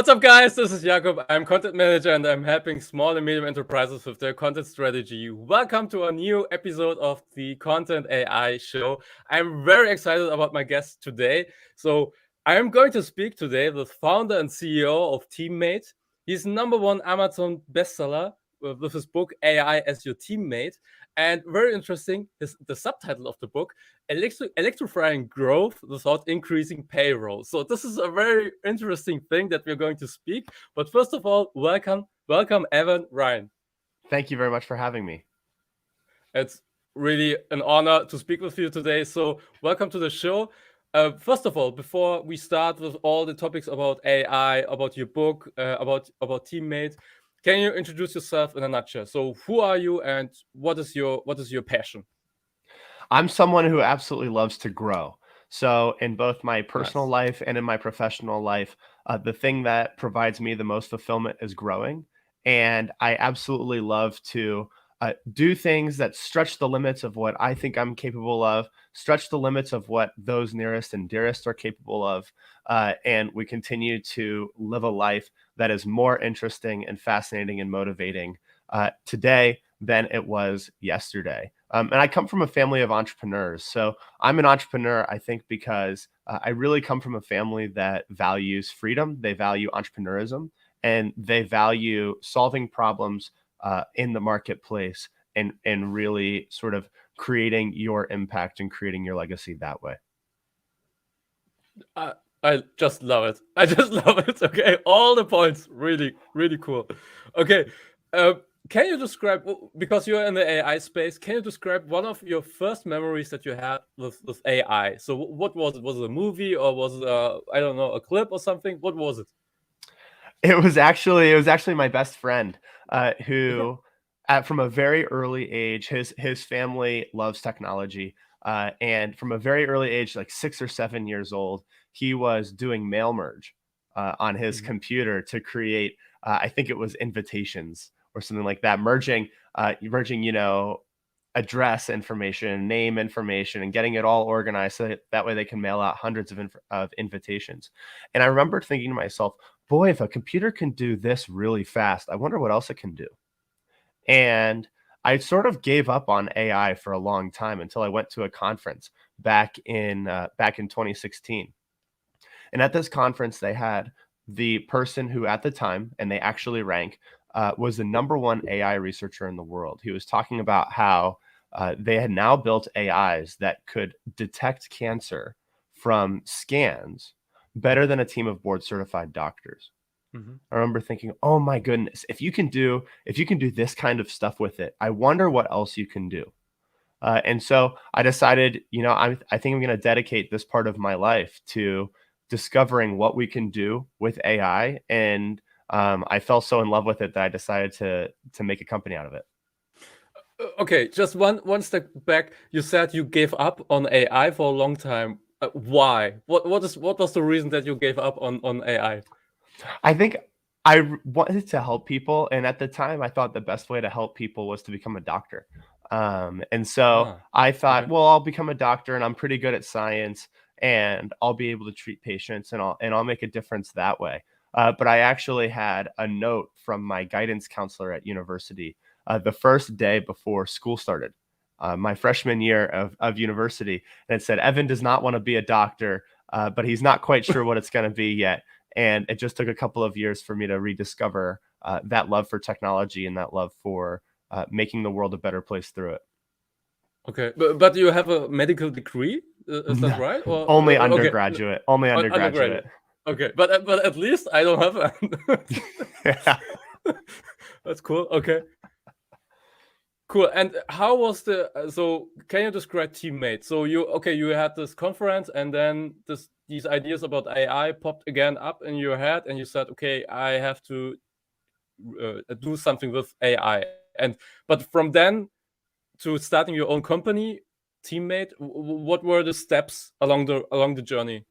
What's up, guys? This is Jakob. I'm content manager and I'm helping small and medium enterprises with their content strategy. Welcome to a new episode of the Content AI show. I'm very excited about my guest today. So I'm going to speak today with founder and CEO of Teammate. He's #1 Amazon bestseller with his book AI as Your Teammate. And very interesting, the subtitle of the book, Electrifying Growth Without Increasing Payroll. So this is a very interesting thing that we're going to speak. But first of all, welcome, Evan, Ryan. Thank you very much for having me. It's really an honor to speak with you today. So welcome to the show. First of all, before we start with all the topics about AI, about your book, about Teammate, can you introduce yourself in a nutshell? So who are you and what is your passion? I'm someone who absolutely loves to grow. So in both my personal Nice. life and in my professional life, the thing that provides me the most fulfillment is growing. And I absolutely love to do things that stretch the limits of what I think I'm capable of, stretch the limits of what those nearest and dearest are capable of. And we continue to live a life that is more interesting and fascinating and motivating today than it was yesterday. And I come from a family of entrepreneurs. So I'm an entrepreneur, I think, because I really come from a family that values freedom. They value entrepreneurism and they value solving problems in the marketplace and really sort of creating your impact and creating your legacy that way. I just love it. I just love it. Okay, all the points, really, really cool. Okay, can you describe, because you're in the AI space, can you describe one of your first memories that you had with AI? So what was it? Was it a movie or was it I don't know, a clip or something? What was it? It was actually my best friend Okay. who, from a very early age, his family loves technology, and from a very early age, like 6 or 7 years old, he was doing mail merge on his Mhm. computer to create, I think it was invitations or something like that, merging, address information, name information, and getting it all organized so that way they can mail out hundreds of invitations. And I remember thinking to myself, boy, if a computer can do this really fast, I wonder what else it can do. And I sort of gave up on AI for a long time until I went to a conference back in 2016. And at this conference, they had the person who, at the time, and they actually rank, was the #1 AI researcher in the world. He was talking about how they had now built AIs that could detect cancer from scans better than a team of board certified doctors. Mhm. I remember thinking, "Oh my goodness, if you can do this kind of stuff with it, I wonder what else you can do." And so I decided, I think I'm going to dedicate this part of my life to discovering what we can do with AI. And I fell so in love with it that I decided to make a company out of it. Okay, just one step back. You said you gave up on AI for a long time. Why? What was the reason that you gave up on AI? I think wanted to help people, and at the time, I thought the best way to help people was to become a doctor. And so Ah, I thought, okay. well, I'll become a doctor, and I'm pretty good at science, and I'll be able to treat patients, and I'll make a difference that way. But I actually had a note from my guidance counselor at university the first day before school started. My freshman year of university, and it said, Evan does not want to be a doctor, but he's not quite sure what it's going to be yet. And it just took a couple of years for me to rediscover that love for technology and that love for making the world a better place through it. Okay, but you have a medical degree, is that No, right? Or only okay, undergraduate. Only undergraduate. undergraduate. Okay, but at least I don't have a Yeah. That's cool. Okay, cool. And how was the so can you describe Teammate? So you had this conference and then these ideas about AI popped again up in your head and you said, okay, I have to do something with AI. But from then to starting your own company, Teammate, what were the steps along the journey?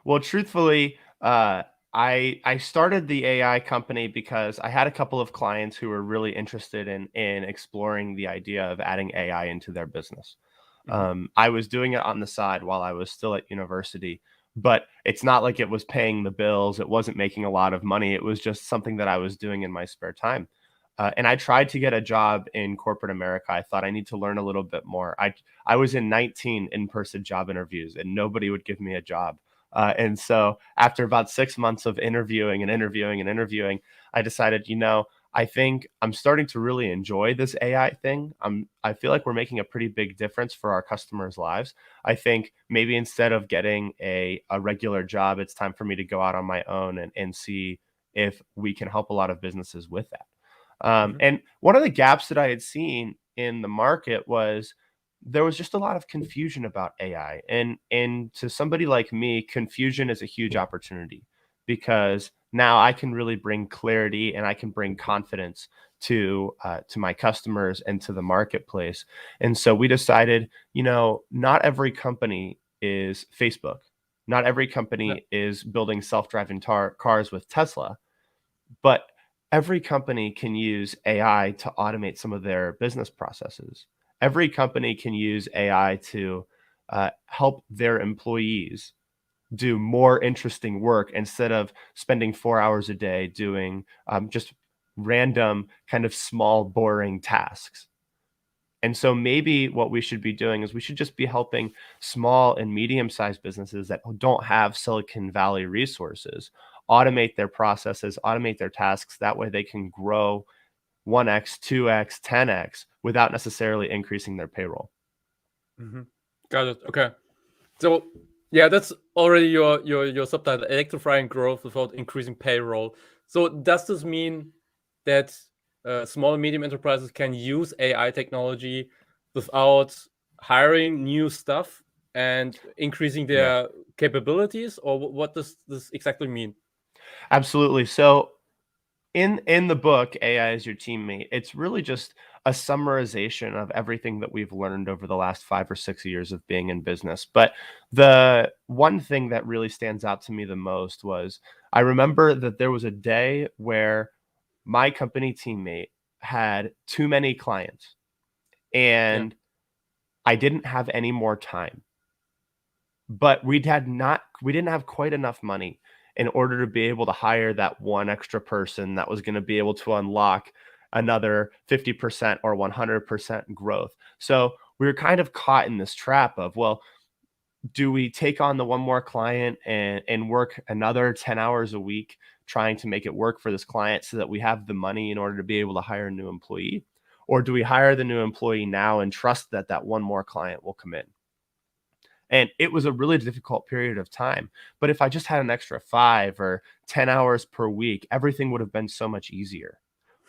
Well, truthfully, I started the AI company because I had a couple of clients who were really interested in exploring the idea of adding AI into their business. Mhm. I was doing it on the side while I was still at university, but it's not like it was paying the bills. It wasn't making a lot of money. It was just something that I was doing in my spare time. And I tried to get a job in corporate America. I thought I need to learn a little bit more. I was in 19 in-person job interviews, and nobody would give me a job. And so after about 6 months of interviewing and interviewing and interviewing, I decided, I think I'm starting to really enjoy this AI thing. I feel like we're making a pretty big difference for our customers' lives. I think maybe instead of getting a regular job, it's time for me to go out on my own and see if we can help a lot of businesses with that. Mhm. And one of the gaps that I had seen in the market was there was just a lot of confusion about AI. And to somebody like me, confusion is a huge opportunity because now I can really bring clarity and I can bring confidence to my customers and to the marketplace. And so we decided, not every company is Facebook. Not every Yeah. company is building self-driving cars with Tesla, but every company can use AI to automate some of their business processes. Every company can use AI to help their employees do more interesting work instead of spending 4 hours a day doing just random, kind of small, boring tasks. And so maybe what we should be doing is we should just be helping small and medium-sized businesses that don't have Silicon Valley resources automate their processes, automate their tasks. That way they can grow 1x, 2x, 10x without necessarily increasing their payroll. Mhm. Got it. Okay. So yeah, that's already your subtitle: electrifying growth without increasing payroll. So does this mean that small and medium enterprises can use AI technology without hiring new stuff and increasing Yeah. their capabilities, or what does this exactly mean? Absolutely. So in the book AI is your teammate, it's really just a summarization of everything that we've learned over the last 5 or 6 years of being in business. But the one thing that really stands out to me the most was I remember that there was a day where my company teammate had too many clients Yeah. and I didn't have any more time. But we didn't have quite enough money in order to be able to hire that one extra person that was gonna be able to unlock another 50% or 100% growth. So, we were kind of caught in this trap of, well, do we take on the one more client and work another 10 hours a week trying to make it work for this client so that we have the money in order to be able to hire a new employee? Or do we hire the new employee now and trust that that one more client will come in? And it was a really difficult period of time. But if I just had an extra 5 or 10 hours per week, everything would have been so much easier.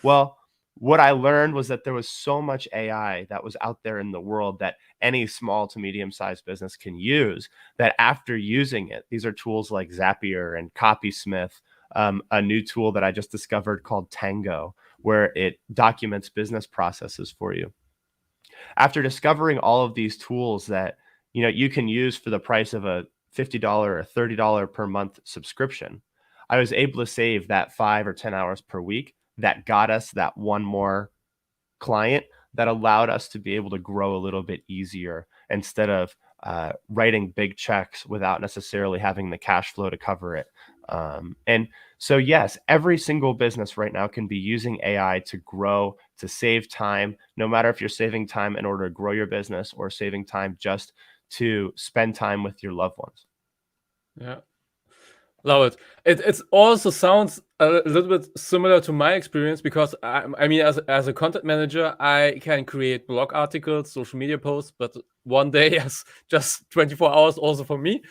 Well, what I learned was that there was so much AI that was out there in the world that any small to medium-sized business can use, that after using it, these are tools like Zapier and Copysmith, a new tool that I just discovered called Tango, where it documents business processes for you. After discovering all of these tools that you can use for the price of a $50 or $30 per month subscription, I was able to save that 5 or 10 hours per week that got us that one more client that allowed us to be able to grow a little bit easier instead of writing big checks without necessarily having the cash flow to cover it. And so, yes, every single business right now can be using AI to grow, to save time, no matter if you're saving time in order to grow your business or saving time just to spend time with your loved ones. Yeah. Love it. It also sounds a little bit similar to my experience because I mean, as a content manager, I can create blog articles, social media posts, but one day has just 24 hours also for me.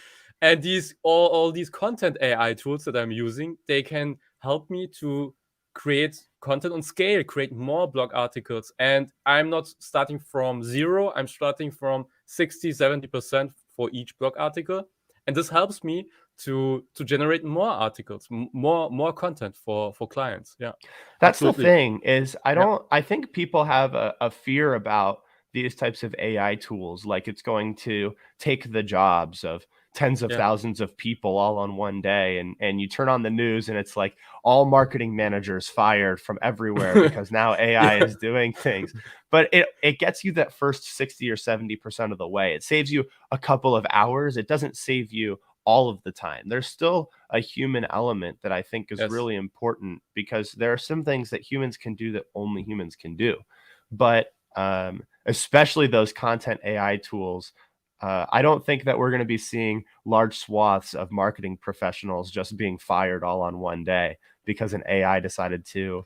And these all these content AI tools that I'm using, they can help me to create content on scale, create more blog articles. And I'm not starting from zero, I'm starting from 60-70% for each blog article. And this helps me to generate more articles, more content for clients. Yeah, That's the absolutely. thing is Yeah, I think people have a fear about these types of AI tools, like it's going to take the jobs of tens of yeah. thousands of people all on one day. And you turn on the news and it's like all marketing managers fired from everywhere because now AI Yeah. is doing things. But it gets you that first 60 or 70% of the way. It saves you a couple of hours. It doesn't save you all of the time. There's still a human element that I think is Yes. really important, because there are some things that humans can do that only humans can do. But especially those content AI tools, I don't think that we're going to be seeing large swaths of marketing professionals just being fired all on one day because an AI decided to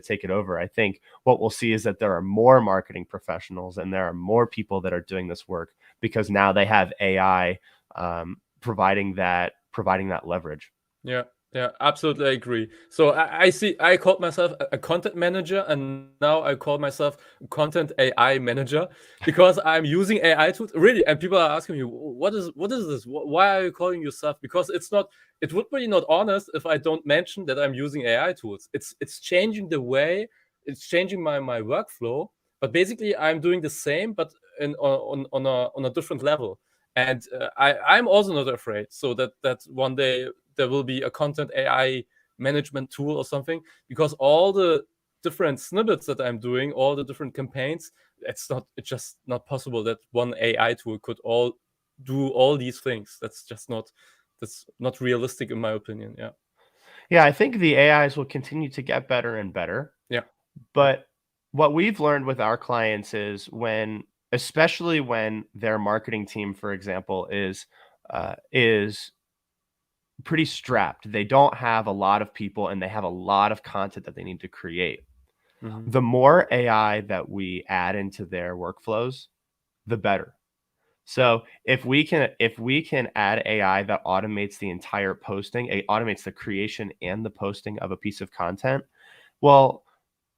take it over. I think what we'll see is that there are more marketing professionals and there are more people that are doing this work because now they have AI providing that leverage. Yeah, yeah, absolutely, I agree. So I called myself a content manager, and now I call myself content AI manager because I'm using AI tools really. And people are asking me, what is this? Why are you calling yourself? Because it's not. It would be not honest if I don't mention that I'm using AI tools. It's changing the way. It's changing my workflow. But basically, I'm doing the same, but on a different level. And I'm also not afraid. So that one day there will be a content AI management tool or something, because all the different snippets that I'm doing, all the different campaigns, it's just not possible that one AI tool could all do all these things. That's not realistic in my opinion. Yeah. Yeah, I think the AIs will continue to get better and better. Yeah. But what we've learned with our clients is especially when their marketing team, for example, is pretty strapped. They don't have a lot of people and they have a lot of content that they need to create. Mhm. The more AI that we add into their workflows, the better. So if we can add AI that automates the entire posting, it automates the creation and the posting of a piece of content, well,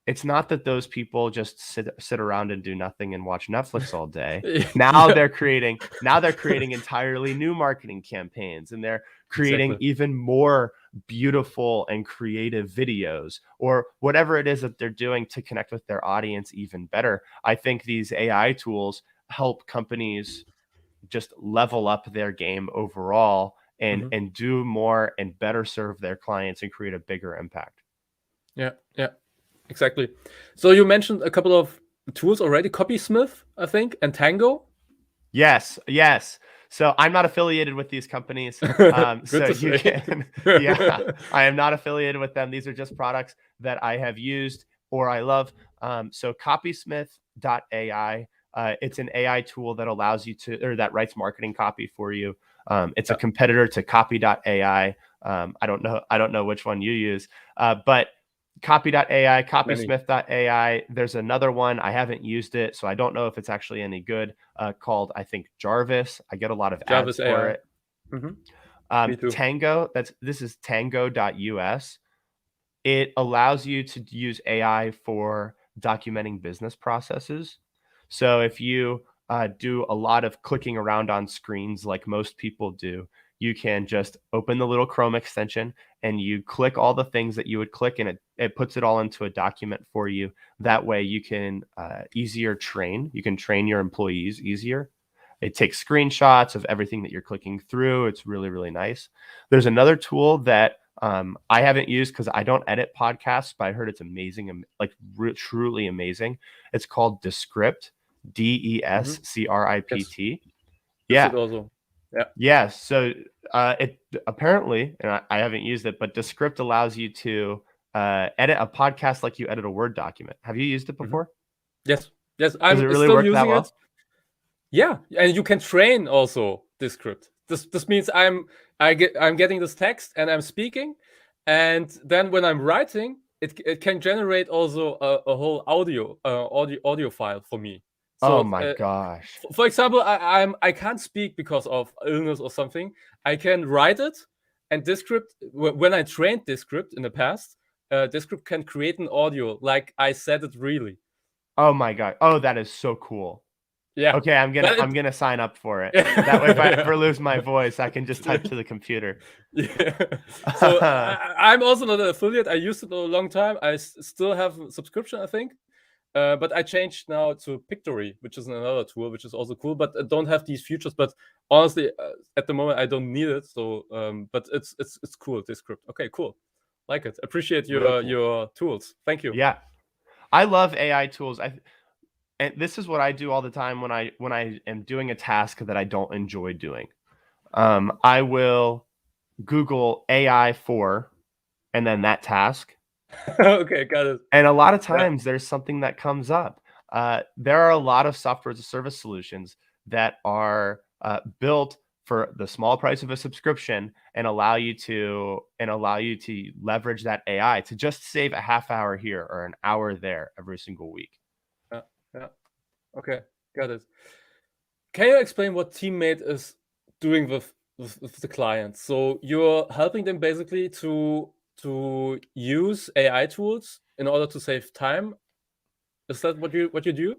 it's not that those people just sit around and do nothing and watch Netflix all day. Now Yeah. they're creating entirely new marketing campaigns, and they're creating Exactly. even more beautiful and creative videos or whatever it is that they're doing to connect with their audience even better. I think these AI tools help companies just level up their game overall and Mhm. and do more and better serve their clients and create a bigger impact. Yeah. Yeah. Exactly. So you mentioned a couple of tools already, Copysmith, I think, and Tango. Yes, yes. So I'm not affiliated with these companies. Good So to you say. can, yeah, I am not affiliated with them. These are just products that I have used or I love. So Copysmith.ai, it's an AI tool that allows you that writes marketing copy for you. It's a Yeah, competitor to Copy.ai. I don't know which one you use, but Copy.ai, many. Copysmith.ai. There's another one. I haven't used it, so I don't know if it's actually any good, called, I think, Jarvis. I get a lot of ads Jarvis for AI. it. Hmm. Me too. Tango, this is tango.us. It allows you to use AI for documenting business processes. So if you do a lot of clicking around on screens like most people do, you can just open the little Chrome extension and you click all the things that you would click, and it puts it all into a document for you. That way you can you can train your employees easier. It takes screenshots of everything that you're clicking through. It's really, really nice. There's another tool that I haven't used because I don't edit podcasts, but I heard it's amazing, like truly amazing. It's called Descript, Hmm. Yes, Descript. use Yeah, it also. Yeah. yeah. So it apparently, and I haven't used it, but Descript allows you to edit a podcast like you edit a Word document. Have you used it Hmm. before? Yes. Yes, Does it I'm really still work that using it. well? Yeah, and you can train also this script. This means I'm getting this text and I'm speaking, and then when I'm writing, it can generate also a whole audio file for me. Oh So my gosh. for example, I can't speak because of illness or something. I can write it, and this script when I trained this script in the past, this script can create an audio like I said it really. Oh my god. Oh, that is so cool. Yeah, Okay, but I'm it gonna sign up for it. That way, if I yeah. ever lose my voice, I can just type to the computer. Yeah. So I'm also not an affiliate. I used it a long time. I still have a subscription, I think. But I changed now to Pictory, which is another tool, which is also cool, but don't have these features. But honestly, at the moment, I don't need it. So, but it's cool. This script. Okay, cool. Like it. Appreciate Real your cool. tools. Thank you. Yeah, I love AI tools. And this is what I do all the time when I am doing a task that I don't enjoy doing. I will Google AI for, and then that task. Okay, got it. And a lot of Yeah. times there's something that comes up. There are a lot of software as a service solutions that are built for the small price of a subscription and allow you to leverage that AI to just save a half hour here or an hour there every single week. Yeah. Yeah. Okay, got it. Can you explain what Teammate is doing with the client? So you're helping them basically to use AI tools in order to save time. Is that what you do?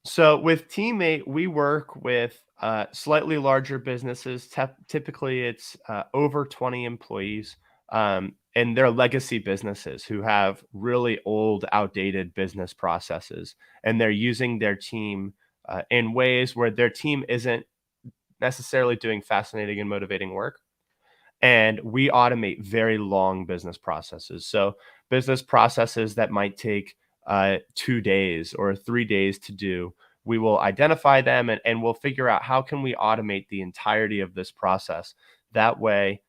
So with Teammate, we work with slightly larger businesses. Typically, it's over 20 employees, and they're legacy businesses who have really old, outdated business processes, and they're using their team in ways where their team isn't necessarily doing fascinating and motivating work. And we automate very long business processes. So business processes that might take 2 days or 3 days to do, we will identify them and we'll figure out how can we automate the entirety of this process. That way,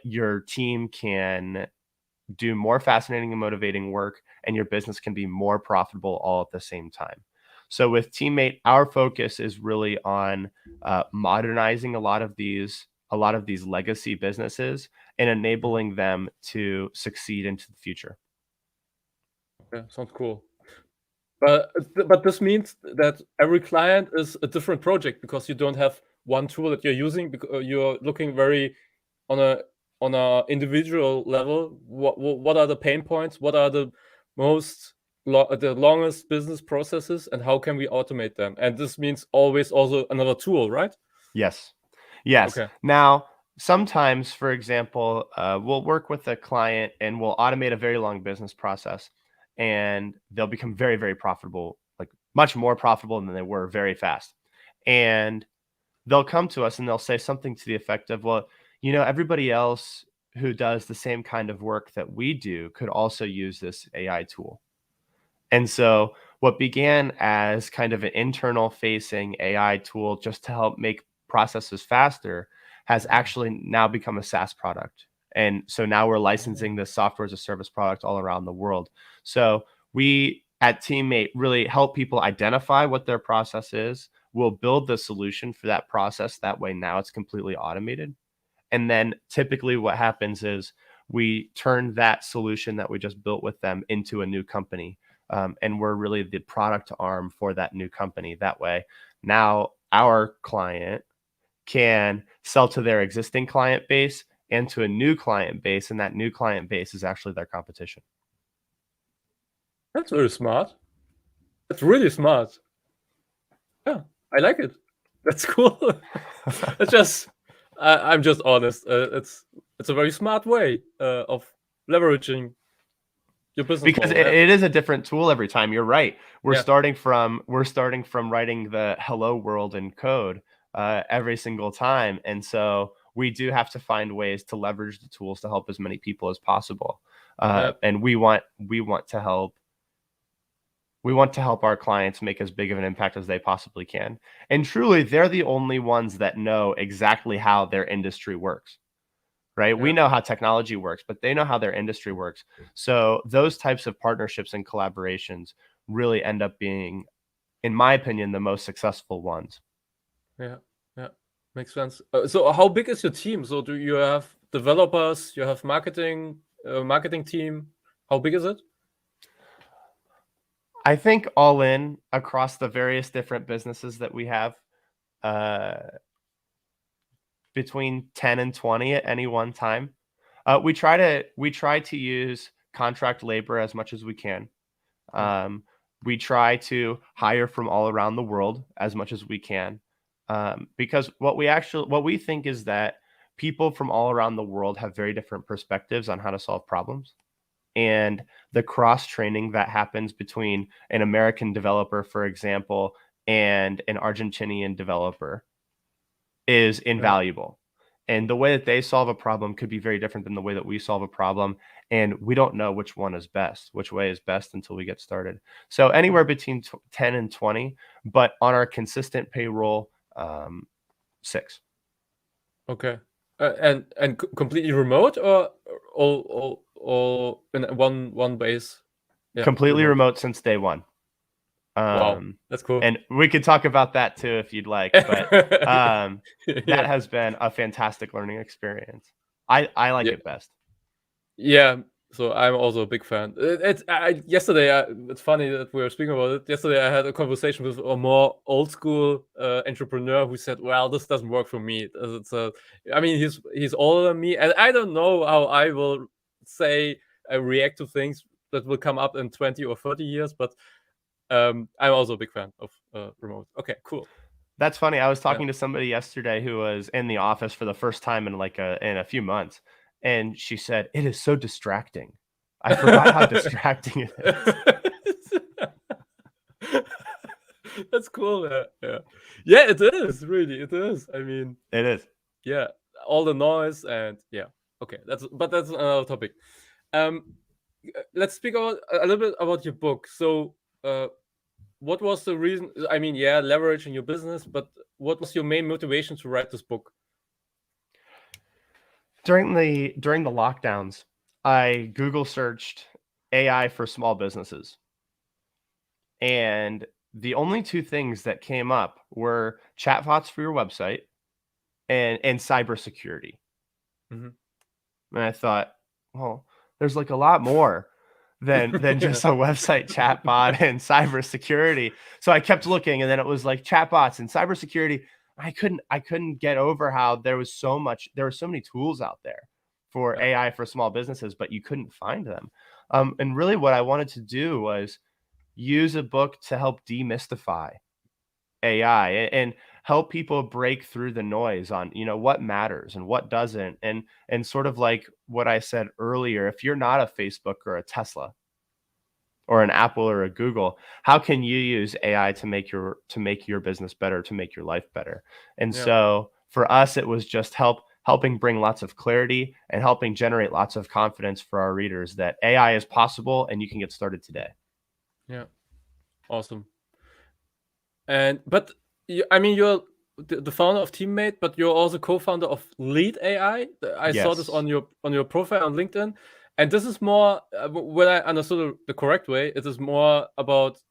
your team can do more fascinating and motivating work, and your business can be more profitable all at the same time. So with Teammate, our focus is really on modernizing a lot of these legacy businesses and enabling them to succeed into the future. Yeah, sounds cool. But this means that every client is a different project because you don't have one tool that you're using because you're looking very on a individual level. What are the pain points? What are the the longest business processes, and how can we automate them? And this means always also another tool, right? Yes. Yes. Okay. Now, sometimes, for example, we'll work with a client and we'll automate a very long business process, and they'll become very, very profitable, like much more profitable than they were very fast. And they'll come to us and they'll say something to the effect of, well, everybody else who does the same kind of work that we do could also use this AI tool. And so what began as kind of an internal facing AI tool just to help make processes faster has actually now become a SaaS product. And so now we're licensing this software as a service product all around the world. So we at Teammate really help people identify what their process is. We'll build the solution for that process. That way now it's completely automated. And then typically what happens is we turn that solution that we just built with them into a new company. And we're really the product arm for that new company. That way, now our client can sell to their existing client base and to a new client base. And that new client base is actually their competition. That's very smart. That's really smart. Yeah, I like it. That's cool. It's just, I'm just honest. It's a very smart way of leveraging your business Because model. it is a different tool every time. You're right. We're Yeah, starting from writing the hello world in code every single time, and so we do have to find ways to leverage the tools to help as many people as possible. yeah, And we want to help our clients make as big of an impact as they possibly can. And truly, they're the only ones that know exactly how their industry works. Right? We yeah. know how technology works, but they know how their industry works. So those types of partnerships and collaborations really end up being, in my opinion, the most successful ones. Yeah, yeah, makes sense. So how big is your team? So do you have developers? You have marketing team? How big is it? I think all in across the various different businesses that we have, uh, between 10 and 20 at any one time. We try to use contract labor as much as we can. Yeah, We try to hire from all around the world as much as we can, because what we think is that people from all around the world have very different perspectives on how to solve problems, and the cross training that happens between an American developer, for example, and an Argentinian developer is yeah, invaluable. And the way that they solve a problem could be very different than the way that we solve a problem. And we don't know which one is best, which way is best until we get started. So anywhere between 10 and 20, but on our consistent payroll, 6. Okay. And completely remote, or all in one base? Yeah, Completely remote. remote since day one. Wow, that's cool. And we could talk about that too if you'd like, but that Yeah. has been a fantastic learning experience. I like Yeah. it best. Yeah, so I'm also a big fan. Yesterday, it's funny that we were speaking about it. Yesterday, I had a conversation with a more old school entrepreneur who said, "Well, this doesn't work for me. I mean, he's older than me, and I don't know how I will say react to things that will come up in 20 or 30 years." But I'm also a big fan of remote. Okay, cool. That's funny. I was Yeah. talking to somebody yesterday who was in the office for the first time in in a few months, and she said, "It is so distracting. I forgot how distracting it is." That's cool. Yeah. It is really. It is. I mean, It is. yeah, all the noise and yeah. Okay, that's another topic. Um, let's speak about a little bit about your book. So, what was the reason? I mean, yeah, leveraging your business, but what was your main motivation to write this book? During the lockdowns, I Google searched AI for small businesses, and the only two things that came up were chatbots for your website and cybersecurity. Mhm. And I thought, well, there's like a lot more than Yeah. just a website chatbot and cybersecurity. So I kept looking, and then it was like chatbots and cybersecurity. I couldn't get over how there were so many tools out there for Yeah. AI for small businesses, but you couldn't find them. And really, what I wanted to do was use a book to help demystify AI and help people break through the noise on, what matters and what doesn't. And sort of like what I said earlier, if you're not a Facebook or a Tesla or an Apple or a Google, how can you use AI to make your business better, to make your life better? And Yeah. so for us, it was just helping bring lots of clarity and helping generate lots of confidence for our readers that AI is possible and you can get started today. Yeah. Awesome. I mean, you're the founder of Teammate, but you're also co-founder of Lead AI. I saw this Yes. on your profile on LinkedIn, and this is more when I understood it the correct way. It is more about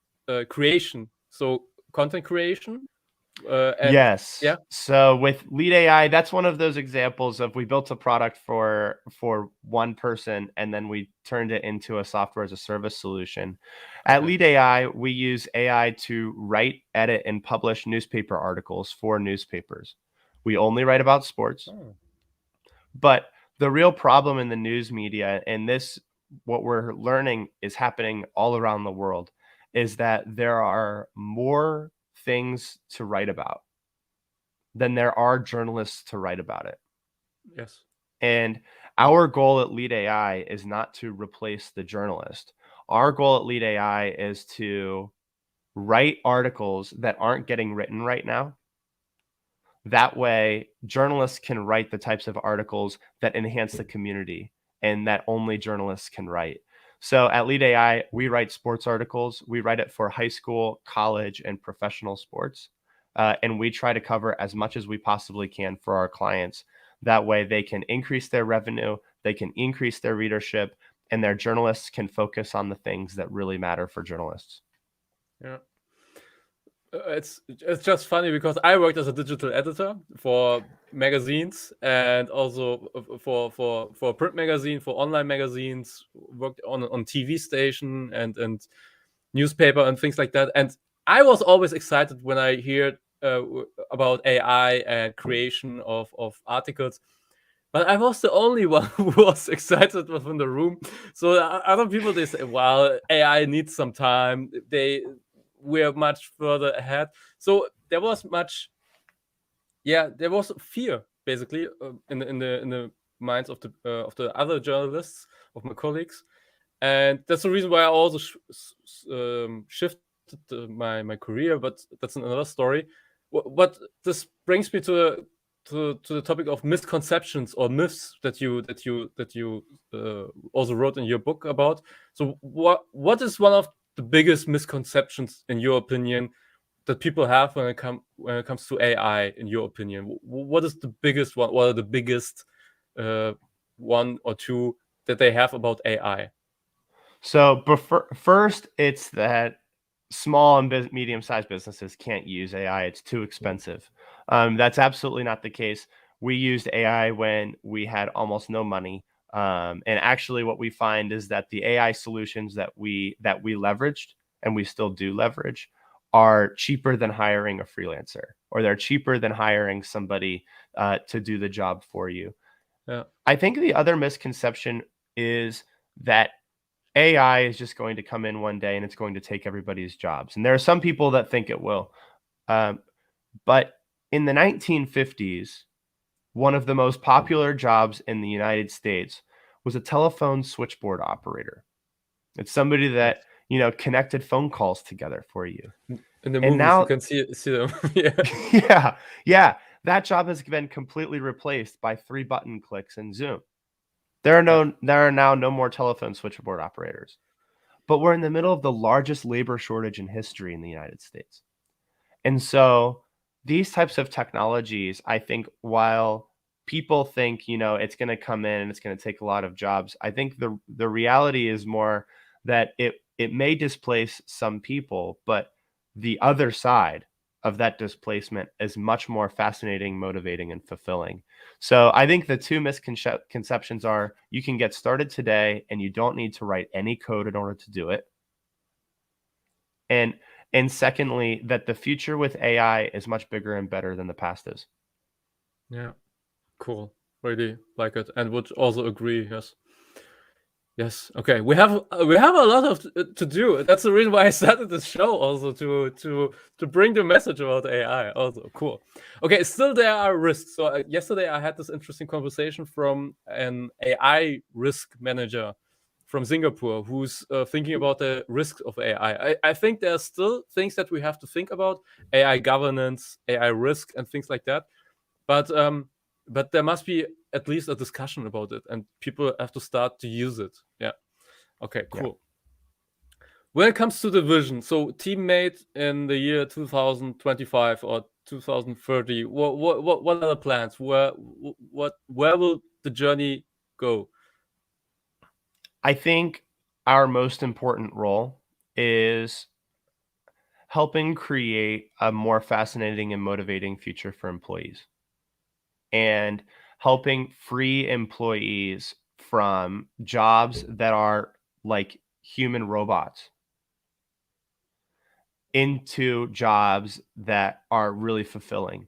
creation, so content creation, and Yes. yeah, So with Lead AI, that's one of those examples of we built a product for one person and then we turned it into a software as a service solution. At okay, Lead AI, we use AI to write, edit, and publish newspaper articles for newspapers. We only write about sports, oh, but the real problem in the news media, and this what we're learning is happening all around the world, is that there are more things to write about than there are journalists to write about it. yes, And our goal at Lead AI is not to replace the journalist. Our goal at Lead AI is to write articles that aren't getting written right now. That way, journalists can write the types of articles that enhance the community and that only journalists can write. So at Lead AI, we write sports articles. We write it for high school, college, and professional sports. And we try to cover as much as we possibly can for our clients. That way, they can increase their revenue, they can increase their readership, and their journalists can focus on the things that really matter for journalists. yeah. It's just funny because I worked as a digital editor for magazines and also for a print magazine, for online magazines, worked on TV station and newspaper and things like that. And I was always excited when I hear about AI and creation of articles. But I was the only one who was excited within the room. So other people, they say, "Well, AI needs some time. We're much further ahead." So there was there was fear basically in the minds of the other journalists, of my colleagues, and that's the reason why I also shifted my career. But that's another story. What this brings me to the topic of misconceptions or myths that you also wrote in your book about. So what is one of the biggest misconceptions in your opinion that people have when it comes to AI, in your opinion? What is the biggest one? What are the biggest one or two that they have about AI? So first, it's that small and medium-sized businesses can't use AI. It's too expensive. That's absolutely not the case. We used AI when we had almost no money. And actually, what we find is that the AI solutions that we leveraged and we still do leverage are cheaper than hiring a freelancer, or they're cheaper than hiring somebody to do the job for you. Yeah. I think the other misconception is that AI is just going to come in one day and it's going to take everybody's jobs. And there are some people that think it will. Um, but in the 1950s, one of the most popular jobs in the United States was a telephone switchboard operator. It's somebody Yes. that, connected phone calls together for you. In the And movies, you now, can see them. Yeah. yeah, yeah, that job has been completely replaced by 3 button clicks in Zoom. Yeah. There are now no more telephone switchboard operators. But we're in the middle of the largest labor shortage in history in the United States. And so these types of technologies, I think, while people think, it's going to come in and it's going to take a lot of jobs, I think the reality is more that it may displace some people, but the other side of that displacement is much more fascinating, motivating, and fulfilling. So I think the two misconceptions are: you can get started today and you don't need to write any code in order to do it. And secondly, that the future with AI is much bigger and better than the past is. Yeah. Cool. Really like it, and would also agree. Yes. Yes. Okay. We have a lot of to do. That's the reason why I started this show, also to bring the message about AI. Also, cool. Okay. Still, there are risks. So yesterday I had this interesting conversation from an AI risk manager from Singapore who's thinking about the risks of AI. I think there are still things that we have to think about: AI governance, AI risk, and things like that. But there must be at least a discussion about it, and people have to start to use it. Yeah. Okay. Yeah. Cool. When it comes to the vision, so teammate in the year 2025 or 2030, what are the plans? Where will the journey go? I think our most important role is helping create a more fascinating and motivating future for employees, and helping free employees from jobs that are like human robots into jobs that are really fulfilling.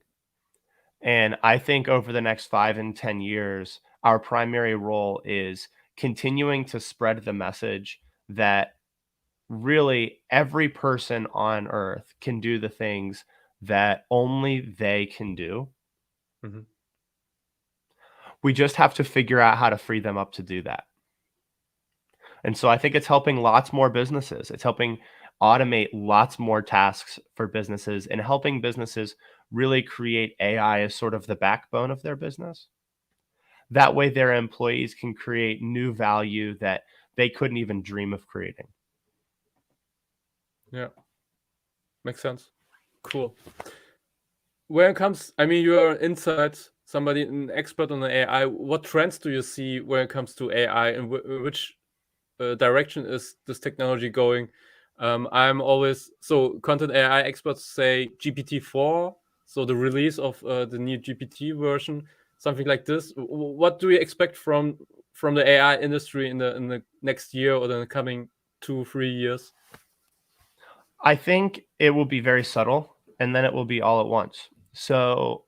And I think over the next 5 and 10 years, our primary role is continuing to spread the message that really every person on earth can do the things that only they can do. Mhm. We just have to figure out how to free them up to do that. And so I think it's helping lots more businesses. It's helping automate lots more tasks for businesses, and helping businesses really create AI as sort of the backbone of their business. That way their employees can create new value that they couldn't even dream of creating. Yeah. Makes sense. Cool. When it comes, I mean, you are an insight, somebody, an expert on the AI. What trends do you see when it comes to AI, and which direction is this technology going? I'm always so content AI experts say GPT-4, so the release of the new GPT version, something like this. What do you expect from the AI industry in the next year or the coming 2-3 years? I think it will be very subtle, and then it will be all at once. So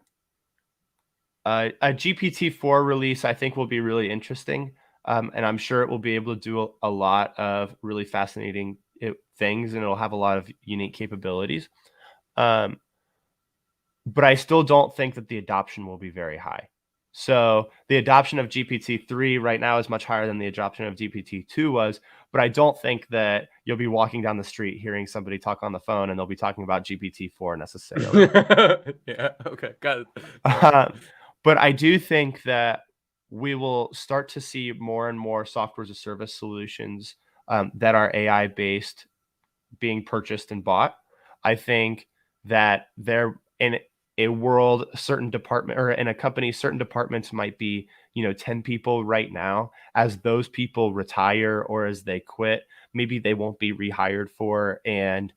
a GPT-4 release, I think, will be really interesting, and I'm sure it will be able to do a lot of really fascinating things, and it'll have a lot of unique capabilities. Um, but I still don't think that the adoption will be very high. So the adoption of GPT-3 right now is much higher than the adoption of GPT-2 was, but I don't think that you'll be walking down the street hearing somebody talk on the phone and they'll be talking about GPT-4 necessarily. Yeah. Okay. Got it. Yeah. Um, but I do think that we will start to see more and more software as a service solutions that are AI based being purchased and bought. I think that they're in a world, certain department, or in a company, certain departments might be, 10 people right now. As those people retire or as they quit, maybe they won't be rehired for, and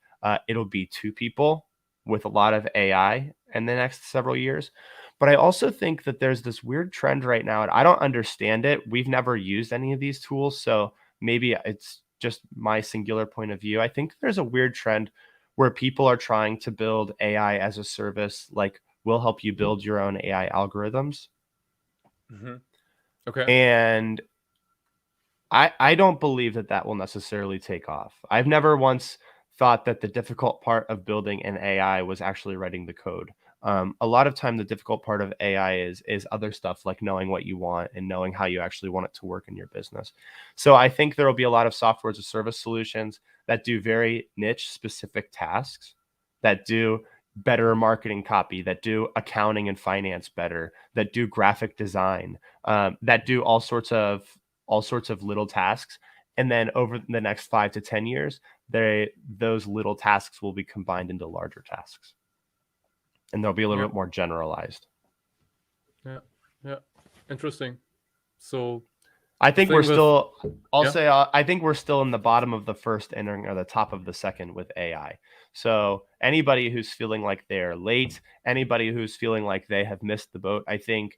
it'll be 2 people with a lot of AI in the next several years. But I also think that there's this weird trend right now, and I don't understand it. We've never used any of these tools, so maybe it's just my singular point of view. I think there's a weird trend where people are trying to build AI as a service, like we'll help you build your own AI algorithms. Okay. And I don't believe that that will necessarily take off. I've never once thought that the difficult part of building an AI was actually writing the code. A lot of time, the difficult part of AI is other stuff like knowing what you want and knowing how you actually want it to work in your business. So I think there will be a lot of software as a service solutions that do very niche specific tasks, that do better marketing copy, that do accounting and finance better, that do graphic design, that do all sorts of little tasks. And then over the next 5 to 10 years, those little tasks will be combined into larger tasks. And they'll be a little bit more generalized. Yeah. Interesting. So I think we're still, I think we're still in the bottom of the first inning or the top of the second with AI. So anybody who's feeling like they're late, anybody who's feeling like they have missed the boat, I think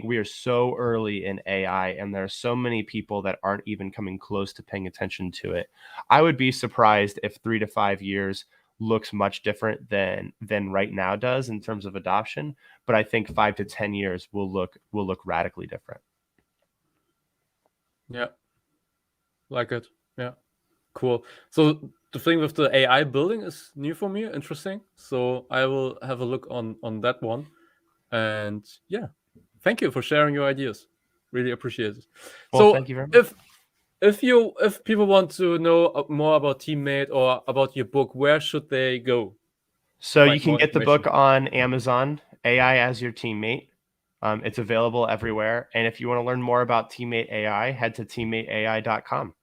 we are so early in AI, and there are so many people that aren't even coming close to paying attention to it. I would be surprised if 3 to 5 years looks much different than right now does in terms of adoption. But I think 5 to 10 years will look radically different. Yeah, like it. Yeah, cool. So the thing with the AI building is new for me, interesting. So I will have a look on that one. And yeah, thank you for sharing your ideas. Really appreciate it. Well, so thank you very much. if people want to know more about Teammate or about your book, where should they go? So you can get the book on Amazon, AI as Your Teammate. It's available everywhere. And if you want to learn more about Teammate AI, head to teammateai.com.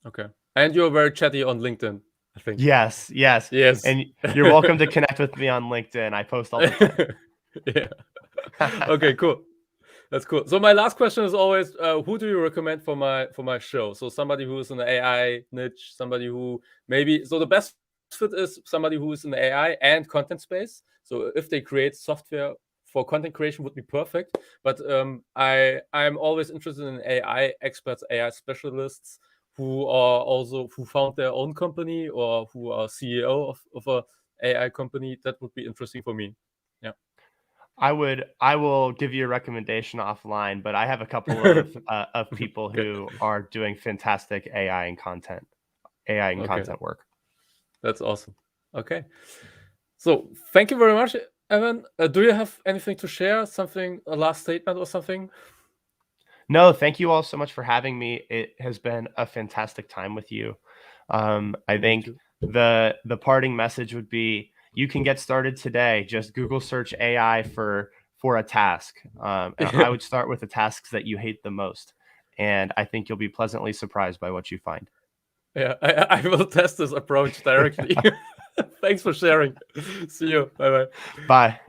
Okay. And you're very chatty on LinkedIn, I think. Yes. And you're welcome to connect with me on LinkedIn. I post all the time. Yeah. Okay, cool. That's cool. So my last question is always, who do you recommend for my show? So somebody who is in the AI niche, somebody who so the best fit is somebody who is in the AI and content space. So if they create software for content creation would be perfect. But I'm always interested in AI experts, AI specialists who found their own company or who are CEO of a AI company. That would be interesting for me. Yeah. I will give you a recommendation offline, but I have a couple of people who are doing fantastic AI and content work. That's awesome. Okay. So thank you very much, Evan. Do you have anything to share? A last statement or something? No, thank you all so much for having me. It has been a fantastic time with you. I think the parting message would be, you can get started today. Just Google search AI for a task. And I would start with the tasks that you hate the most. And I think you'll be pleasantly surprised by what you find. Yeah, I will test this approach directly. Thanks for sharing. See you. Bye-bye. Bye.